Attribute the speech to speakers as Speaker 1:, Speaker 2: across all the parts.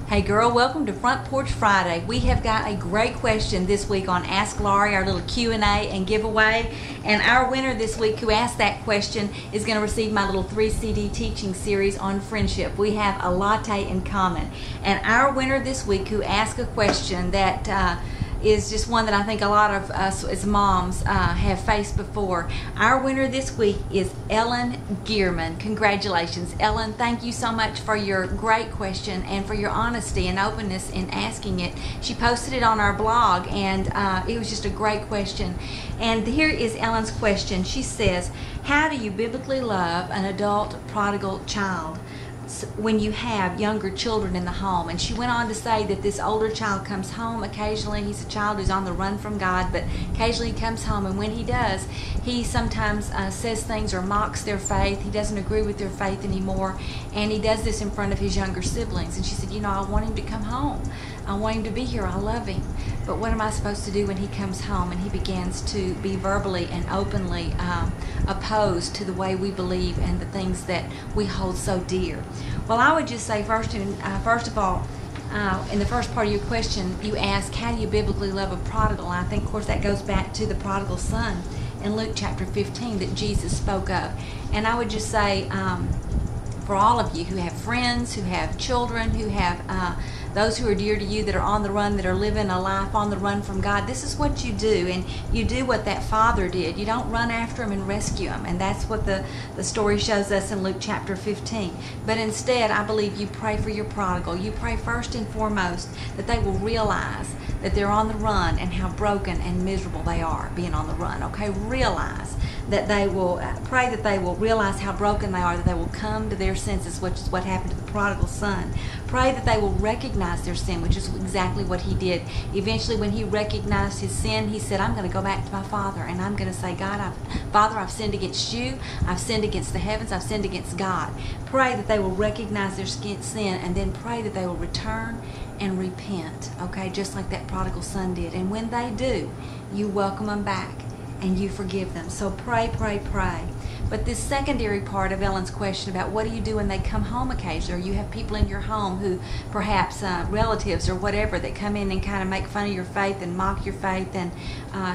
Speaker 1: Hey girl, welcome to Front Porch Friday. We have got a great question this week on Ask Laurie, our little Q&A and giveaway. And our winner this week who asked that question is going to receive my little 3 CD teaching series on friendship. We have a latte in common. And our winner this week who asked a question that is just one that I think a lot of us as moms have faced before. Our winner this week is Ellen Gearman. Congratulations, Ellen. Thank you so much for your great question and for your honesty and openness in asking it. She posted it on our blog, and it was just a great question. And here is Ellen's question. She says, how do you biblically love an adult prodigal child when you have younger children in the home? And she went on to say that this older child comes home occasionally. He's a child who's on the run from God, but occasionally he comes home, and when he does, he sometimes says things or mocks their faith. He doesn't agree with their faith anymore, and he does this in front of his younger siblings. And she said, you know, I want him to come home. I want him to be here. I love him. But what am I supposed to do when he comes home and he begins to be verbally and openly opposed to the way we believe and the things that we hold so dear? Well, I would just say first of all, in the first part of your question, you ask, how do you biblically love a prodigal? And I think, of course, that goes back to the prodigal son in Luke chapter 15 that Jesus spoke of. And I would just say, for all of you who have friends, who have children, who have those who are dear to you that are on the run, that are living a life on the run from God, this is what you do. And you do what that father did. You don't run after him and rescue him. And that's what the story shows us in Luke chapter 15. But instead, I believe you pray for your prodigal. You pray first and foremost that they will realize that they're on the run and how broken and miserable they are being on the run. Okay, realize that they will, pray that they will realize how broken they are, that they will come to their senses, which is what happened to the prodigal son. Pray that they will recognize their sin, which is exactly what he did. Eventually, when he recognized his sin, he said, I'm going to go back to my father, and I'm going to say, Father, I've sinned against you, I've sinned against the heavens, I've sinned against God. Pray that they will recognize their sin, and then pray that they will return and repent, okay, just like that prodigal son did. And when they do, you welcome them back and you forgive them. So pray, pray, pray. But this secondary part of Ellen's question about what do you do when they come home occasionally, or you have people in your home who perhaps relatives or whatever that come in and kind of make fun of your faith and mock your faith and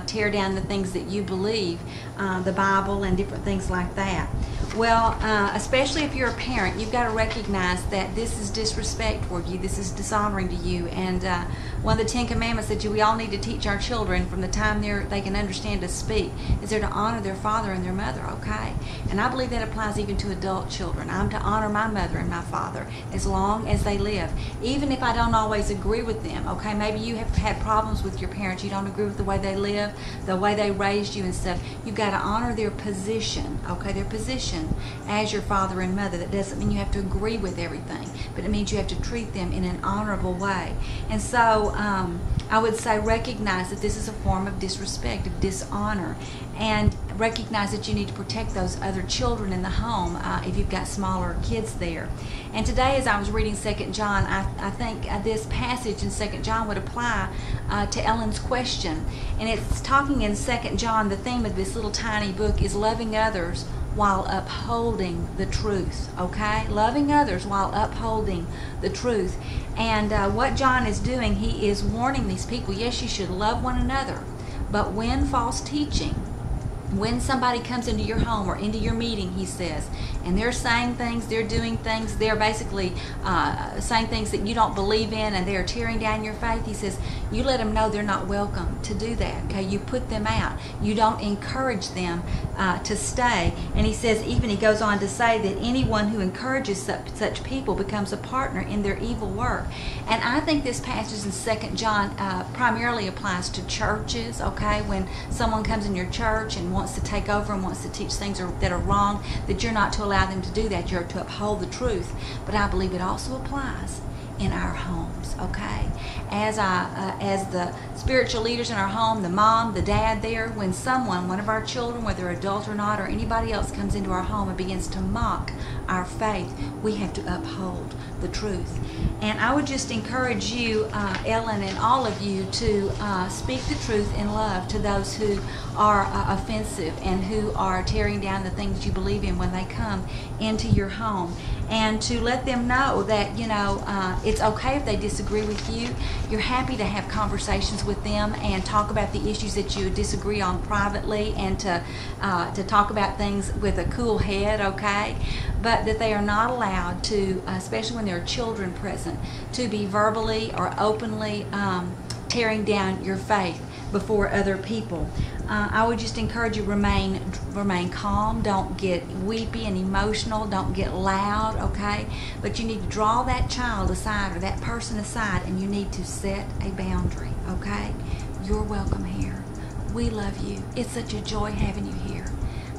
Speaker 1: tear down the things that you believe, the Bible and different things like that. Well, especially if you're a parent, you've got to recognize that this is disrespect toward you, this is dishonoring to you, and one of the 10 Commandments that we all need to teach our children from the time they can understand to speak is they're to honor their father and their mother, okay? And I believe that applies even to adult children. I'm to honor my mother and my father as long as they live, even if I don't always agree with them, okay? Maybe you have had problems with your parents, you don't agree with the way they live, the way they raised you and stuff. You've got to honor their position, okay? Their position as your father and mother. That doesn't mean you have to agree with everything, but it means you have to treat them in an honorable way. And so I would say recognize that this is a form of disrespect, of dishonor, and recognize that you need to protect those other children in the home if you've got smaller kids there. And today, as I was reading 2 John, I think this passage in 2 John would apply to Ellen's question. And it's talking in 2 John, the theme of this little tiny book is loving others while upholding the truth, okay? Loving others while upholding the truth. And what John is doing, he is warning these people, yes, you should love one another, but when false teaching, when somebody comes into your home or into your meeting, he says, and they're saying things, they're doing things, they're basically saying things that you don't believe in, and they're tearing down your faith, he says, you let them know they're not welcome to do that, okay? You put them out. You don't encourage them to stay. And he says, even he goes on to say that anyone who encourages such people becomes a partner in their evil work. And I think this passage in 2 John primarily applies to churches, okay? When someone comes in your church and wants to take over and wants to teach things that are wrong, that you're not to allow them to do that. You're to uphold the truth. But I believe it also applies in our homes, okay? As the spiritual leaders in our home, the mom, the dad there, when someone, one of our children, whether adult or not, or anybody else comes into our home and begins to mock our faith, we have to uphold the truth. And I would just encourage you, Ellen, and all of you to speak the truth in love to those who are offensive and who are tearing down the things you believe in when they come into your home. And to let them know that, you know, it's okay if they disagree with you. You're happy to have conversations with them and talk about the issues that you disagree on privately, and to talk about things with a cool head, okay? But that they are not allowed to, especially when there are children present, to be verbally or openly tearing down your faith before other people. I would just encourage you remain calm. Don't get weepy and emotional. Don't get loud, okay? But you need to draw that child aside or that person aside, and you need to set a boundary, okay? You're welcome here. We love you. It's such a joy having you here.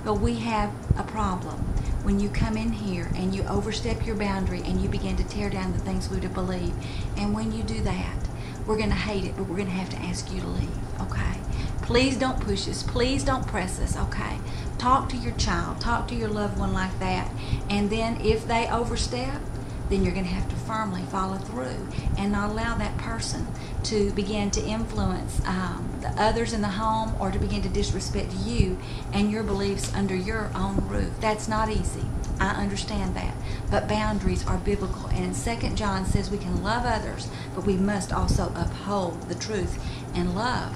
Speaker 1: But we have a problem when you come in here and you overstep your boundary and you begin to tear down the things we believe. And when you do that, we're going to hate it, but we're going to have to ask you to leave, okay? Please don't push us. Please don't press us, okay? Talk to your child. Talk to your loved one like that. And then if they overstep, then you're going to have to firmly follow through and not allow that person to begin to influence the others in the home, or to begin to disrespect you and your beliefs under your own roof. That's not easy. I understand that. But boundaries are biblical. And in 2 John says we can love others, but we must also uphold the truth. And love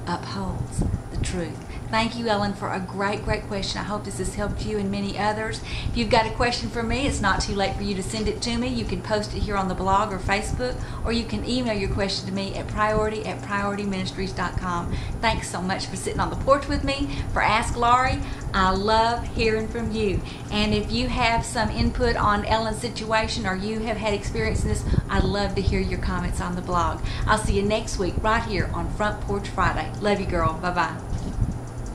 Speaker 1: upholds the truth. Thank you, Ellen, for a great question. I hope this has helped you and many others. If you've got a question for me, it's not too late for you to send it to me. You can post it here on the blog or Facebook, or you can email your question to me at priority@priorityministries.com. Thanks so much for sitting on the porch with me for Ask Laurie. I love hearing from you. And if you have some input on Ellen's situation, or you have had experience in this, I'd love to hear your comments on the blog. I'll see you next week right here on Front Porch Friday. Love you, girl. Bye-bye.